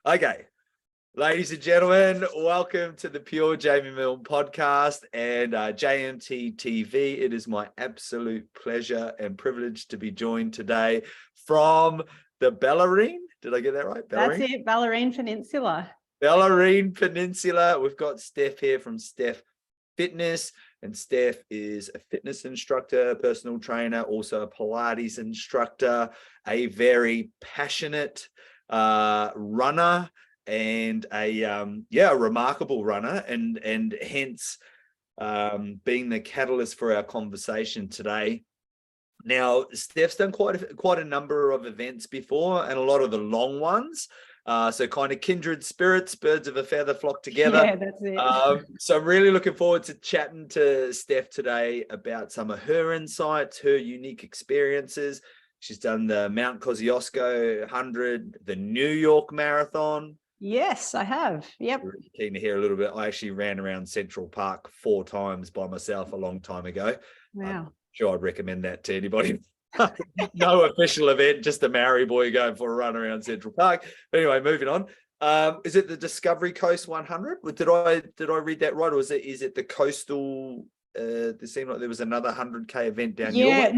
Okay, ladies and gentlemen, welcome to the Pure Jamie Milne podcast and JMTTv. It is my absolute pleasure and privilege to be joined today from the Bellarine. Did I get that right? Bellarine? That's it, Bellarine Peninsula. Bellarine Peninsula. We've got Steff here from Steff Fitness, and Steff is a fitness instructor, personal trainer, also a Pilates instructor, a very passionate runner, and a remarkable runner, and hence being the catalyst for our conversation today. Now, Steff's done quite a number of events before, and a lot of the long ones. So kind of kindred spirits, birds of a feather flock together. Yeah, that's it. So I'm really looking forward to chatting to Steff today about some of her insights, her unique experiences. She's done the Mount Kosciuszko 100, the New York Marathon. Yes, I have. Yep. Really keen to hear a little bit. I actually ran around Central Park 4 times by myself a long time ago. Wow. I'm sure I'd recommend that to anybody. No official event, just a Maori boy going for a run around Central Park. But anyway, moving on. Is it the Discovery Coast 100? Did I read that right, or is it the coastal? There seemed like there was another 100K event down your way.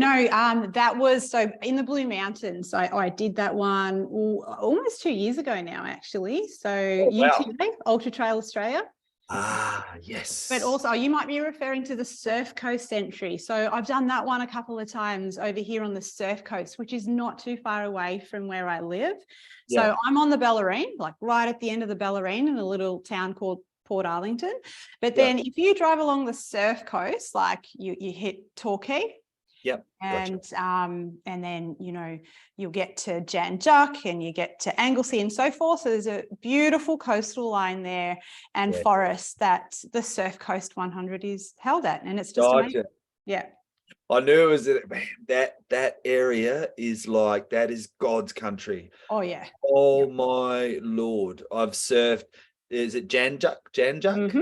That was so in the Blue Mountains. I did that one almost 2 years ago now, actually. So UTA, Ultra Trail Australia. Ah, yes. But also you might be referring to the Surf Coast entry. So I've done that one a couple of times over here on the Surf Coast, which is not too far away from where I live. Yeah. So I'm on the Bellarine, like right at the end of the Bellarine in a little town called Portalington. But then if you drive along the Surf Coast, like you hit Torquay. Yep. And gotcha. And then, you'll get to Jan Juc and you get to Anglesey and so forth. So there's a beautiful coastal line there and forest that the Surf Coast 100 is held at. And it's just amazing. Yeah. I knew it was that area is like, that is God's country. Oh, yeah. Oh, my Lord. I've surfed. Is it Jan Juc? Mm-hmm.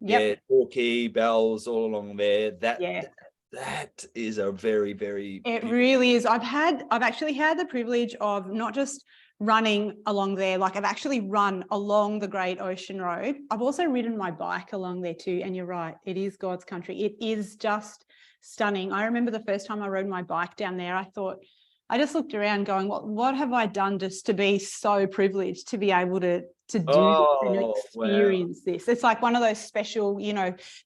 Yep. Yeah, Torquay, Bells, all along there. That is a very, very It really is. I've actually had the privilege of not just running along there, like I've actually run along the Great Ocean Road. I've also ridden my bike along there too. And you're right, it is God's country. It is just stunning. I remember the first time I rode my bike down there, I just looked around going, what have I done just to be so privileged to be able to do and experience this? It's like one of those special,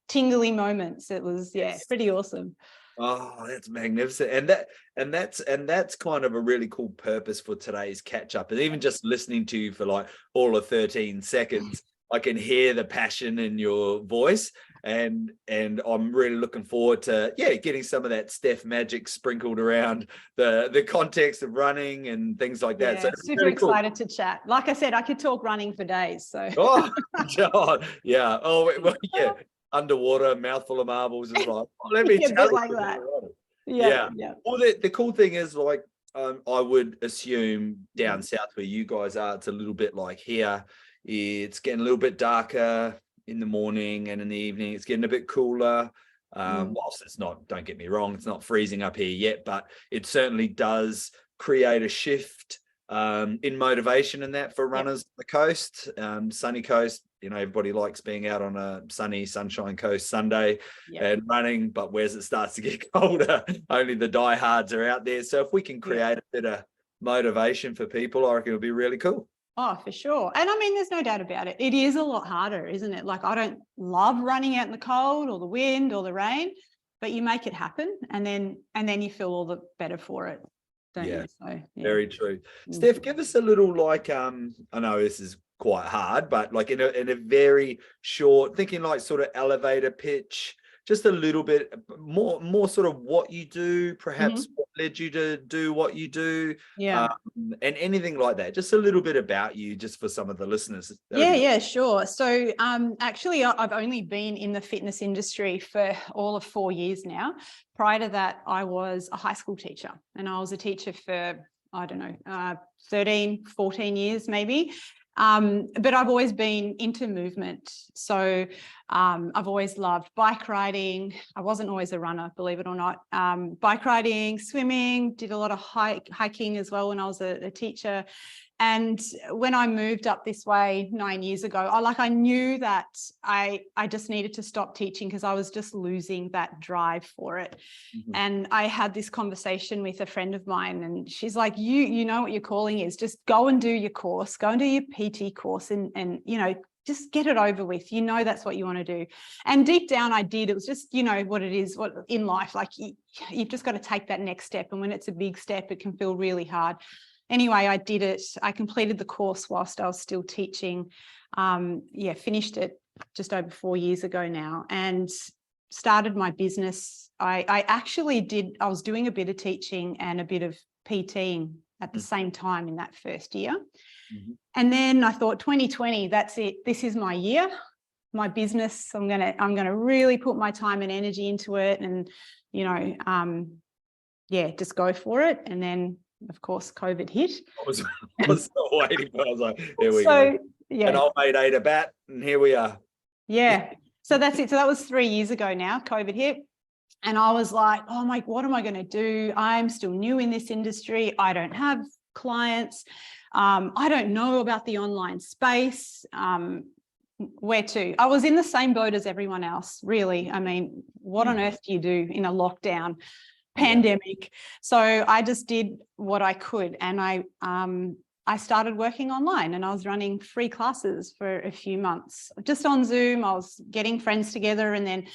tingly moments. It was, pretty awesome. Oh, that's magnificent. And that's kind of a really cool purpose for today's catch up. And even just listening to you for like all of 13 seconds, I can hear the passion in your voice. And I'm really looking forward to getting some of that Steff magic sprinkled around the context of running and things like that. So super really excited to chat. Like I said, I could talk running for days. So oh God, yeah. Oh well, yeah. Underwater, mouthful of marbles is like, let me tell you like that. Yeah. Well, the cool thing is, like, I would assume down south where you guys are, it's a little bit like here. It's getting a little bit darker in the morning and in the evening. It's getting a bit cooler. Whilst it's not, don't get me wrong, it's not freezing up here yet, but it certainly does create a shift in motivation and that for runners on the coast, sunny coast. Everybody likes being out on a sunny, sunshine coast Sunday and running, but whereas it starts to get colder, only the diehards are out there. So if we can create a bit of motivation for people, I reckon it'll be really cool. Oh, for sure. And I mean, there's no doubt about it. It is a lot harder, isn't it? Like, I don't love running out in the cold or the wind or the rain, but you make it happen and then you feel all the better for it, don't you? So, very true. Steff, give us a little, like, I know this is quite hard, but like in a very short, thinking like sort of elevator pitch, just a little bit more sort of what you do, perhaps what led you to do what you do, and anything like that. Just a little bit about you, just for some of the listeners. Sure. So actually, I've only been in the fitness industry for all of 4 years now. Prior to that, I was a high school teacher, and I was a teacher for, 13, 14 years maybe. But I've always been into movement. So I've always loved bike riding. I wasn't always a runner, believe it or not. Bike riding, swimming, did a lot of hiking as well when I was a teacher. And when I moved up this way 9 years ago, I knew that I just needed to stop teaching because I was just losing that drive for it. Mhm. And I had this conversation with a friend of mine, and she's like, you know what your calling is, just go and do your course, go and do your PT course, and you know, just get it over with. You know, that's what you want to do. And deep down I did. It was just, you know, what it is, what in life, like you've just got to take that next step. And when it's a big step, it can feel really hard. Anyway, I did it. I completed the course whilst I was still teaching. Finished it just over 4 years ago now, and started my business. I was doing a bit of teaching and a bit of PTing at the same time in that first year. Mm-hmm. And then I thought 2020, that's it. This is my year, my business. I'm gonna really put my time and energy into it, and you know, just go for it. And then, of course, COVID hit. I was still waiting for it. I was like, here we go. Yeah. And old mate ate a bat, and here we are. Yeah. So that's it. So that was 3 years ago now, COVID hit. And I was like, oh my, what am I going to do? I'm still new in this industry. I don't have clients. I don't know about the online space. Where to? I was in the same boat as everyone else, really. I mean, what on earth do you do in a lockdown pandemic? So I just did what I could, and I started working online, and I was running free classes for a few months just on Zoom. I was getting friends together, and then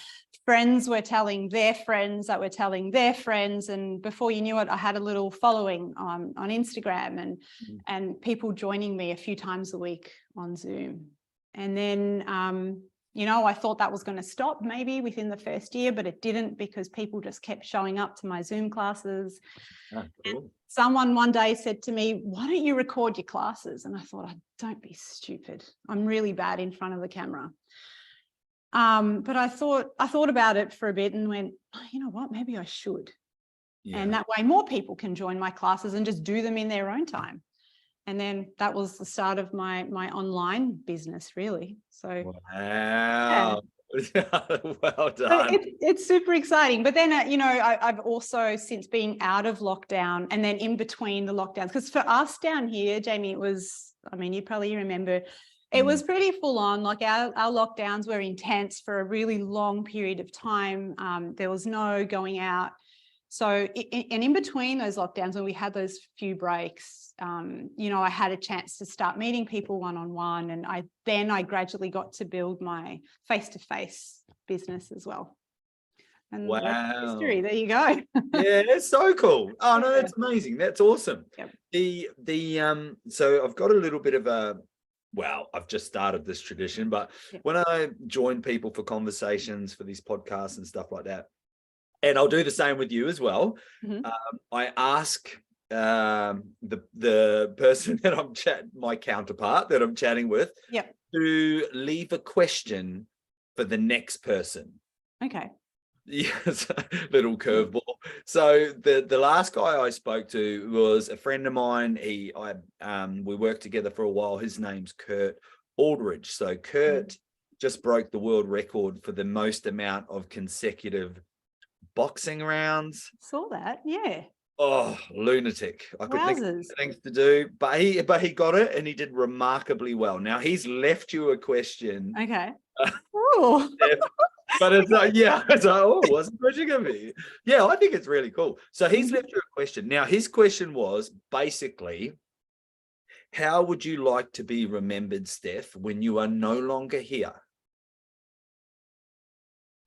friends were telling their friends that were telling their friends, and before you knew it, I had a little following on Instagram, and people joining me a few times a week on Zoom. And then you know, I thought that was going to stop maybe within the first year, but it didn't, because people just kept showing up to my Zoom classes. Oh, cool. Someone one day said to me, why don't you record your classes? And I thought, oh, don't be stupid. I'm really bad in front of the camera. But I thought about it for a bit and went, oh, you know what, maybe I should. Yeah. And that way more people can join my classes and just do them in their own time. And then that was the start of my online business, really. So wow. Yeah. Well done. So it's super exciting. But then, you know, I've also, since being out of lockdown and then in between the lockdowns, because for us down here, Jamie, it was, I mean, you probably remember, it was pretty full on. Like our lockdowns were intense for a really long period of time. There was no going out. So, and in between those lockdowns, when we had those few breaks, you know, I had a chance to start meeting people one-on-one, and I gradually got to build my face-to-face business as well. And wow. That's history. There you go. Yeah, it's so cool. Oh no, that's amazing. That's awesome. Yep. So I've got a little bit of a, well, I've just started this tradition, but when I join people for conversations for these podcasts and stuff like that, and I'll do the same with you as well. I ask the person that my counterpart that I'm chatting with, to leave a question for the next person. Okay. Yes, little curveball. So the last guy I spoke to was a friend of mine. We worked together for a while. His name's Kurt Aldridge. So Kurt just broke the world record for the most amount of consecutive boxing rounds. Saw that, yeah. Oh, lunatic. I could think of things to do, but he got it, and he did remarkably well. Now he's left you a question. Okay. But it's like, it's like, oh, what's the question gonna be? Yeah, I think it's really cool. So he's left you a question. Now his question was basically, how would you like to be remembered, Steph, when you are no longer here?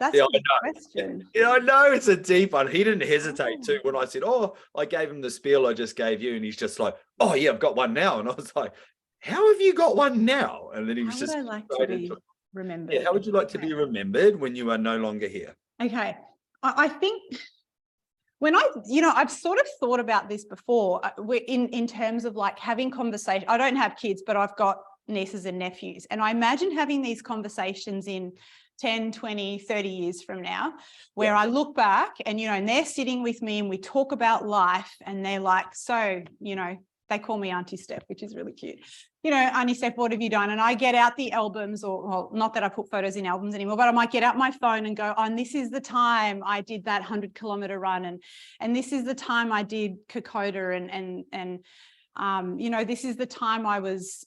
That's a good question. Yeah, I know it's a deep one. He didn't hesitate too when I said, oh, I gave him the spiel I just gave you. And he's just like, oh, yeah, I've got one now. And I was like, how have you got one now? And then he was just, how would I like to be remembered? Yeah, how would you like to be remembered when you are no longer here? Okay. I think when I've sort of thought about this before in terms of like having conversation. I don't have kids, but I've got nieces and nephews. And I imagine having these conversations in 10, 20, 30 years from now, where I look back and, you know, and they're sitting with me and we talk about life, and they're like, so, you know, they call me Auntie Steph, which is really cute. You know, Auntie Steph, what have you done? And I get out the albums, or well, not that I put photos in albums anymore, but I might get out my phone and go, oh, and this is the time I did that 100-kilometer run. And this is the time I did Kokoda and You know, this is the time I was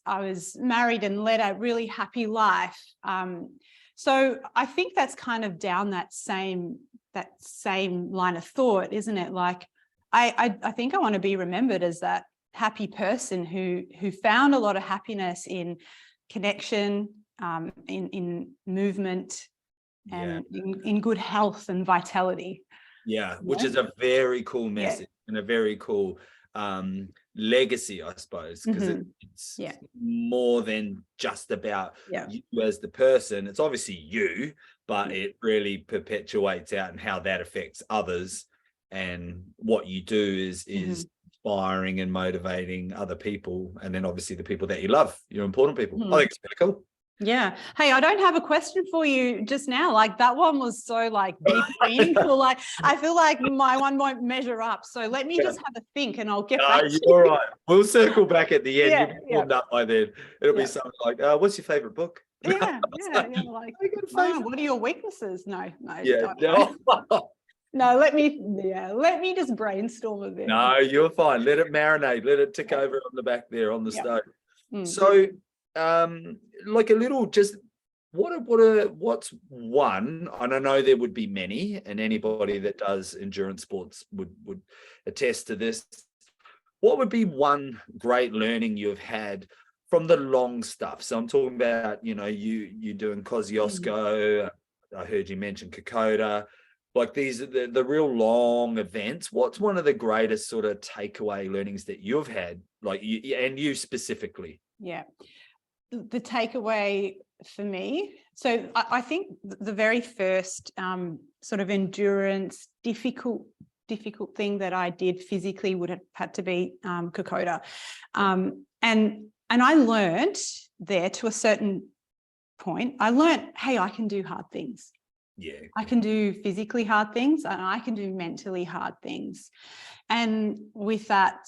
married and led a really happy life. So I think that's kind of down that same line of thought, isn't it? Like, I think I want to be remembered as that happy person who found a lot of happiness in connection, in movement, and in good health and vitality. Yeah, which is a very cool message and a very cool legacy, I suppose, because it's more than just about you as the person. It's obviously you, but it really perpetuates out and how that affects others, and what you do is inspiring and motivating other people, and then obviously the people that you love, your important people. I think it's pretty cool. Yeah. Hey, I don't have a question for you just now. Like, that one was so like deep, meaningful. Like, I feel like my one won't measure up. So let me just have a think, and I'll get back to you. All right. We'll circle back at the end. You'll be warmed up by then. It'll be something like, what's your favorite book? Yeah. Like, what are your weaknesses? No. No, let me just brainstorm a bit. No, you're fine. Let it marinate. Let it tick over on the back there on the stove. So, like a little, just what's one, and I know there would be many, and anybody that does endurance sports would attest to this. What would be one great learning you've had from the long stuff? So I'm talking about, you know, you doing Kosciuszko. I heard you mention Kokoda. Like, these are the real long events. What's one of the greatest sort of takeaway learnings that you've had, like you specifically? Yeah. The takeaway for me, so I think the very first sort of endurance difficult thing that I did physically would have had to be Kokoda, and I learned there, to a certain point, I learned, hey, I can do hard things. Yeah, I can do physically hard things, and I can do mentally hard things, and with that,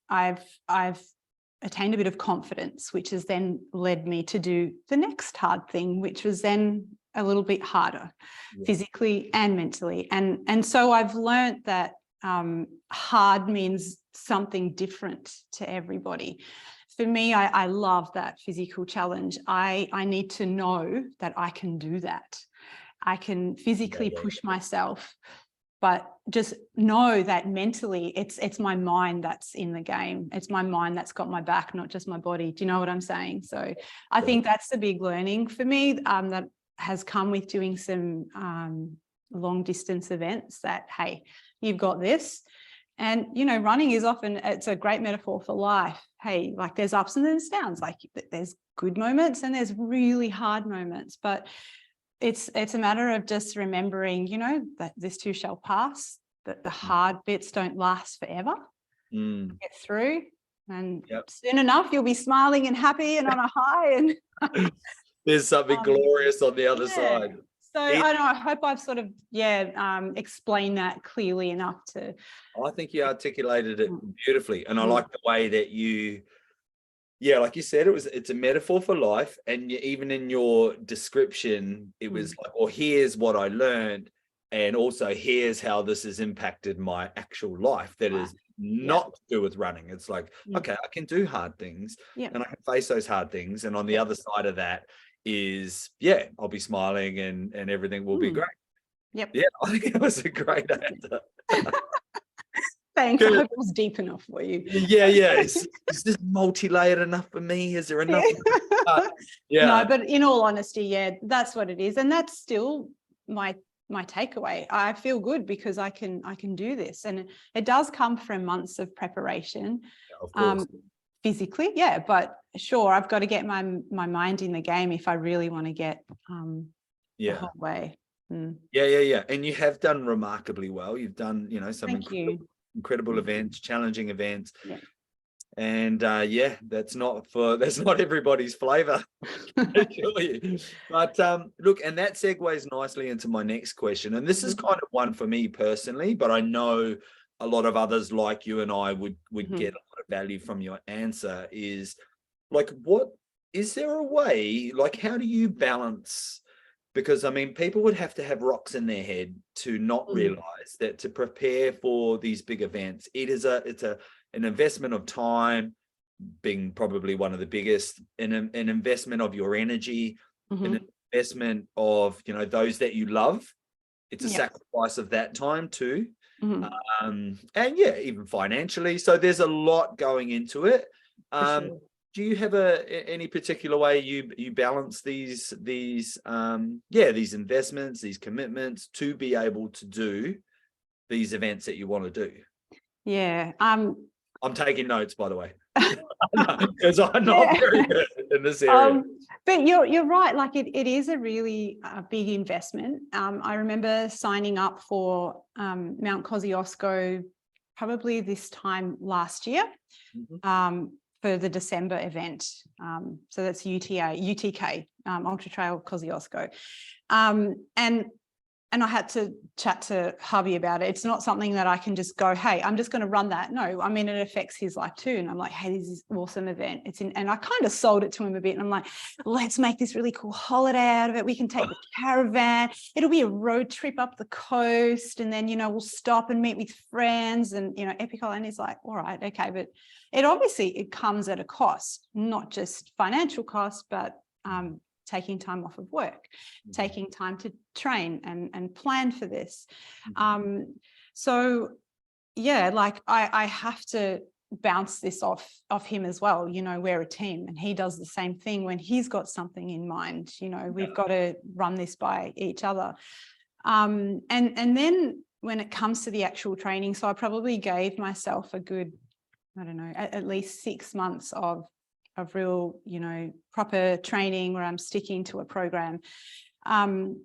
I've attained a bit of confidence, which has then led me to do the next hard thing, which was then a little bit harder, physically and mentally. And so I've learned that hard means something different to everybody. For me, I love that physical challenge. I need to know that I can do that. I can physically push myself, but just know that mentally it's my mind that's in the game. It's my mind that's got my back, not just my body. Do you know what I'm saying? So I think that's the big learning for me that has come with doing some long distance events, that, hey, you've got this. And, you know, running is often, it's a great metaphor for life. Hey, like, there's ups and there's downs, like there's good moments and there's really hard moments, but it's a matter of just remembering, you know, that this too shall pass, that the hard bits don't last forever. Get through, and soon enough you'll be smiling and happy and on a high, and there's something glorious on the other side. So I hope I've sort of explained that clearly enough to. I think you articulated it beautifully, and I like the way that you. Yeah, like you said, it's a metaphor for life, and even in your description, it was like, well, here's what I learned, and also here's how this has impacted my actual life. That is not to do with running. It's like, okay, I can do hard things, and I can face those hard things, and on the other side of that is, I'll be smiling, and everything will be great. Yeah, I think it was a great answer. Thanks. I hope it was deep enough for you. Yeah. Is this multi-layered enough for me? Is there enough? No, but in all honesty, that's what it is, and that's still my takeaway. I feel good because I can do this, and it does come from months of preparation. Of course. Physically, but sure, I've got to get my mind in the game if I really want to get the whole way. Yeah. And you have done remarkably well. You've done, you know, some incredible events, challenging events. And that's not everybody's flavor. But look, and that segues nicely into my next question. And this is kind of one for me personally, but I know a lot of others like you and I would get a lot of value from your answer. Is like, what is there a way, like, how do you balance? Because I mean, people would have to have rocks in their head to not realize that to prepare for these big events, it's a an investment of time being probably one of the biggest, an investment of your energy, an investment of, you know, those that you love. It's a sacrifice of that time too. And yeah, even financially. So there's a lot going into it. Sure. Do you have any particular way you balance these investments, these commitments to be able to do these events that you want to do? Yeah. I'm taking notes, by the way, because I'm not very good in this area. But you're right. Like it is a really big investment. I remember signing up for Mount Kosciuszko probably this time last year. For the December event. So that's UTK, Ultra Trail Kosciuszko. And I had to chat to hubby about it. It's not something that I can just go, hey, I'm just going to run that. No, I mean, it affects his life too. And I'm like, hey, this is an awesome event. And I kind of sold it to him a bit. And I'm like, let's make this really cool holiday out of it. We can take the caravan. It'll be a road trip up the coast. And then, you know, we'll stop and meet with friends and, you know, epic holiday. And he's like, all right, okay. But it comes at a cost, not just financial cost, but taking time off of work, taking time to train and plan for this. So yeah, like I have to bounce this off him as well. You know, we're a team and he does the same thing when he's got something in mind. You know, we've got to run this by each other. And then when it comes to the actual training, so I probably gave myself a good, I don't know, at least 6 months of real, you know, proper training where I'm sticking to a program. And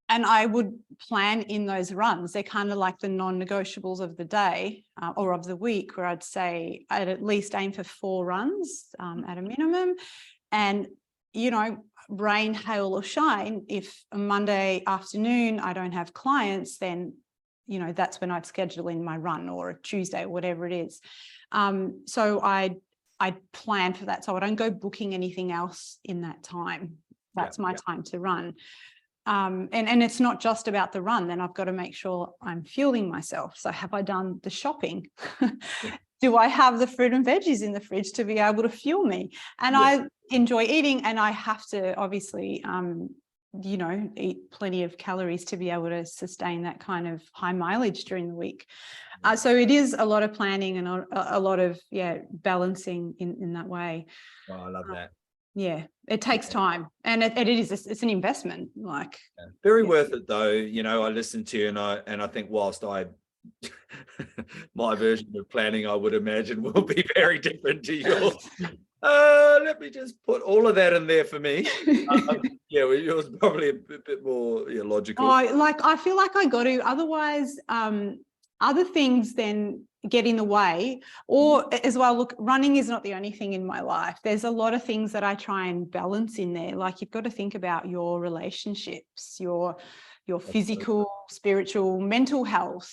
I would plan in those runs. They're kind of like the non-negotiables of the day or of the week, where I'd say I'd at least aim for 4 runs at a minimum. And, you know, rain, hail or shine, if a Monday afternoon I don't have clients, then, you know, that's when I'd schedule in my run, or a Tuesday or whatever it is. So I plan for that. So I don't go booking anything else in that time. That's my time to run. And it's not just about the run. Then I've got to make sure I'm fueling myself. So have I done the shopping? Do I have the fruit and veggies in the fridge to be able to fuel me? And I enjoy eating, and I have to obviously, you know, eat plenty of calories to be able to sustain that kind of high mileage during the week. So it is a lot of planning and a lot of, balancing in that way. Oh, I love that. Yeah, it takes time, and it's an investment. Like very worth it though. You know, I listen to you and I think whilst my version of planning, I would imagine, will be very different to yours. Let me just put all of that in there for me. Well, yours probably a bit more logical. Like I feel like I got to, otherwise other things then get in the way. Or as well, look, running is not the only thing in my life. There's a lot of things that I try and balance in there. Like you've got to think about your relationships, your physical, spiritual, mental health.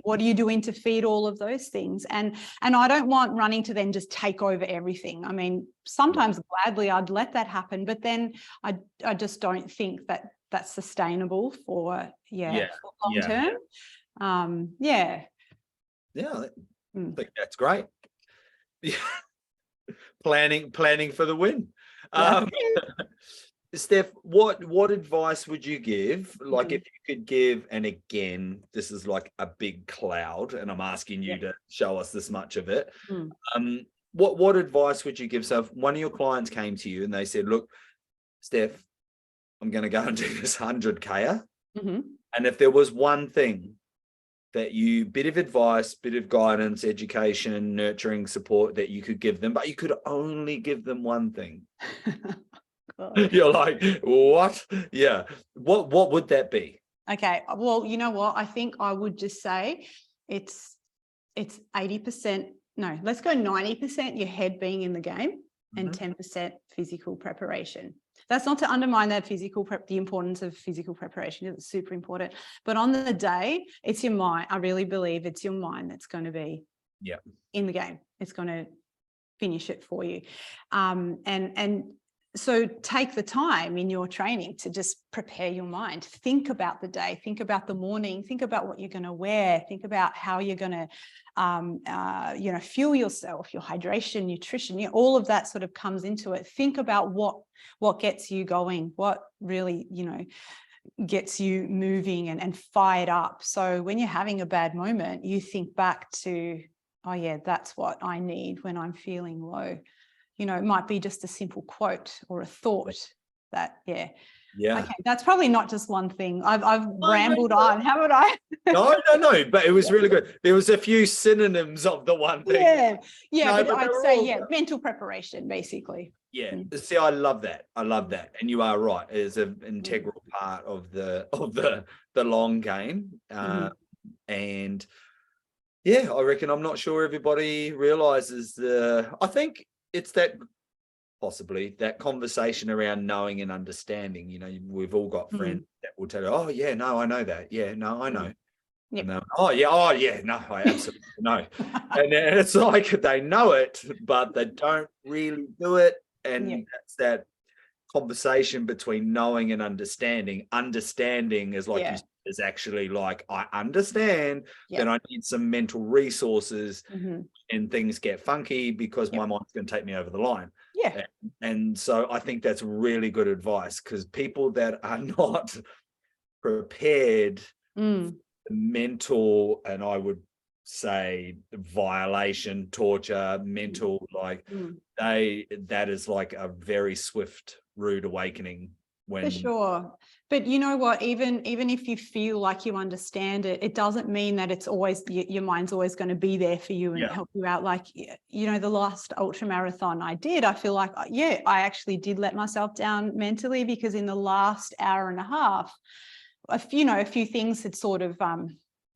What are you doing to feed all of those things? And I don't want running to then just take over everything. I mean, sometimes gladly I'd let that happen, but then I just don't think that that's sustainable for long term. I think that's great. Planning for the win. Steph, what advice would you give? Like if you could give, and again, this is like a big cloud and I'm asking you to show us this much of it. What advice would you give? So if one of your clients came to you and they said, look, Steph, I'm going to go and do this 100K. And if there was one thing that bit of advice, bit of guidance, education, nurturing, support that you could give them, but you could only give them one thing. You're like, what? Yeah. What would that be? Okay. Well, you know what? I think I would just say it's 80%. No, let's go 90% your head being in the game and 10% physical preparation. That's not to undermine that the importance of physical preparation. It's super important. But on the day, it's your mind. I really believe it's your mind that's going to be in the game. It's going to finish it for you. And So take the time in your training to just prepare your mind. Think about the day, think about the morning, think about what you're going to wear, think about how you're going to, fuel yourself, your hydration, nutrition, all of that sort of comes into it. Think about what gets you going, what really, gets you moving and fired up. So when you're having a bad moment, you think back to, oh yeah, that's what I need when I'm feeling low. It might be just a simple quote or a thought that, yeah. Okay, that's probably not just one thing. I've rambled on, haven't I? No, but it was really good. There was a few synonyms of the one thing. Yeah, but I'd say, mental preparation, basically. Yeah. See, I love that. And you are right. It's an integral part of the long game. And yeah, I reckon, I'm not sure everybody realizes I think it's possibly that conversation around knowing and understanding. We've all got friends that will tell you, oh yeah, no, I know that. Yeah, no, I know. Yep. And oh yeah, no, I absolutely know. And it's like they know it, but they don't really do it. And that's that conversation between knowing and understanding. Understanding is like, is actually like, I understand, then I need some mental resources, and things get funky because my mind's going to take me over the line. Yeah. And so I think that's really good advice, because people that are not prepared for mental, and I would say violation, torture, mental, that is like a very swift, rude awakening. For sure. But you know what, even if you feel like you understand it, it doesn't mean that it's always, your mind's always going to be there for you and help you out. Like, the last ultra marathon I did, I feel like, I actually did let myself down mentally, because in the last hour and a half, a few things had sort of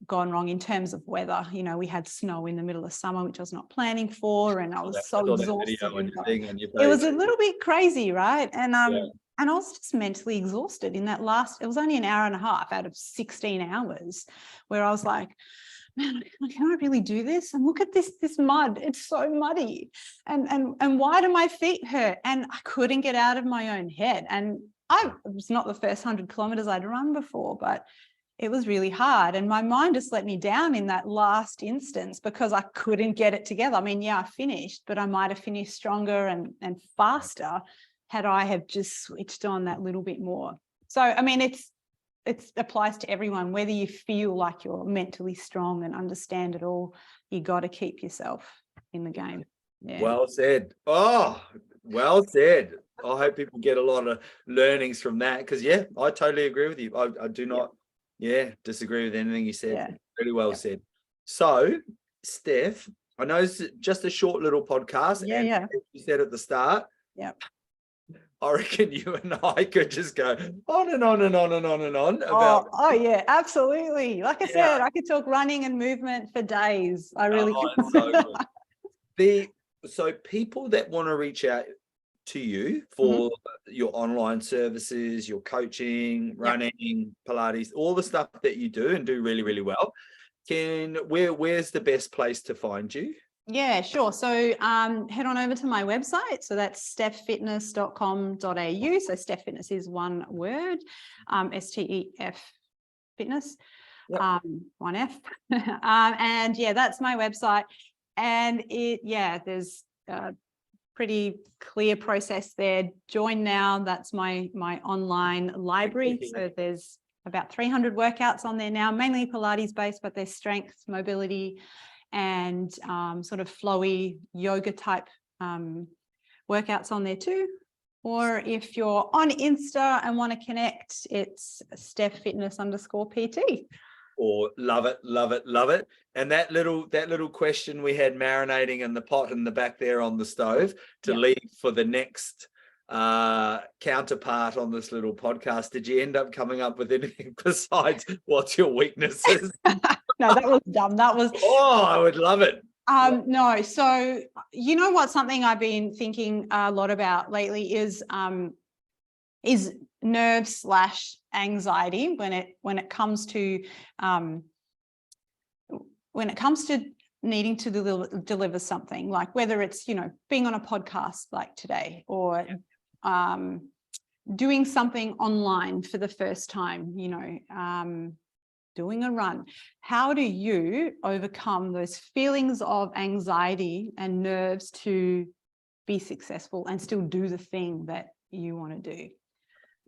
gone wrong in terms of weather. We had snow in the middle of summer, which I was not planning for, and I was so exhausted. It was a little bit crazy, right? And I was just mentally exhausted in that it was only an hour and a half out of 16 hours, where I was like, man, can I really do this? And look at this mud. It's so muddy. And why do my feet hurt? And I couldn't get out of my own head. And it was not the first 100 kilometers I'd run before, but it was really hard. And my mind just let me down in that last instance, because I couldn't get it together. I mean, I finished, but I might have finished stronger and faster had I have just switched on that little bit more. So, I mean, it applies to everyone, whether you feel like you're mentally strong and understand it all, you got to keep yourself in the game. Yeah. Well said. Oh, well said. I hope people get a lot of learnings from that, because I totally agree with you. I do not disagree with anything you said. Really well said. So, Steph, I know it's just a short little podcast, and as you said at the start, I reckon you and I could just go on and on and on and on and on about. Oh yeah, absolutely. Like I said, I could talk running and movement for days. I really could. So good. So people that want to reach out to you for your online services, your coaching, running, Pilates, all the stuff that you do and do really, really well, where's the best place to find you? Yeah, sure. So head on over to my website. So that's steffitness.com.au. So Steff Fitness is one word, STEF Fitness, one F. And that's my website. And there's a pretty clear process there. Join now. That's my online library. So there's about 300 workouts on there now, mainly Pilates based, but there's strength, mobility, and sort of flowy yoga type workouts on there too. Or if you're on Insta and want to connect, it's SteffFitness_PT. Or love it. And that little question we had marinating in the pot in the back there on the stove to leave for the next counterpart on this little podcast. Did you end up coming up with anything besides what's your weaknesses? No, that was dumb. That was. Oh, I would love it. No. So you know what? Something I've been thinking a lot about lately is nerves/anxiety when it comes to needing to deliver something, like whether it's being on a podcast like today, or doing something online for the first time, doing a run. How do you overcome those feelings of anxiety and nerves to be successful and still do the thing that you want to do?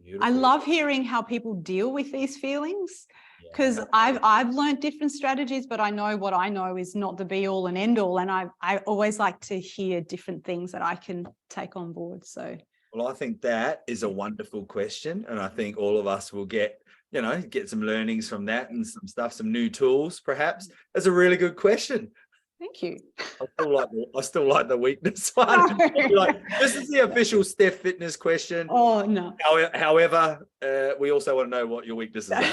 Beautiful. I love hearing how people deal with these feelings, because I've learned different strategies, but I know what I know is not the be all and end all. And I always like to hear different things that I can take on board. So, well, I think that is a wonderful question. And I think all of us will get some learnings from that and some stuff, some new tools, perhaps. That's a really good question. Thank you. I still like the weakness one. Like, this is the official Steff Fitness question. Oh, no. However, we also want to know what your weaknesses are.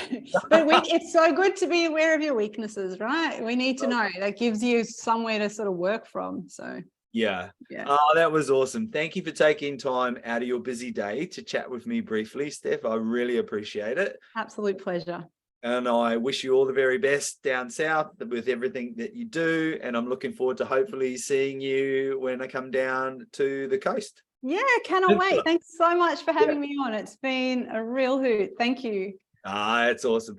But it's so good to be aware of your weaknesses, right? We need to know. That gives you somewhere to sort of work from. So yeah. Oh, that was awesome. Thank you for taking time out of your busy day to chat with me briefly, Steff. I really appreciate it. Absolute pleasure. And I wish you all the very best down south with everything that you do. And I'm looking forward to hopefully seeing you when I come down to the coast. Yeah, cannot wait. Thanks so much for having me on. It's been a real hoot. Thank you. It's awesome.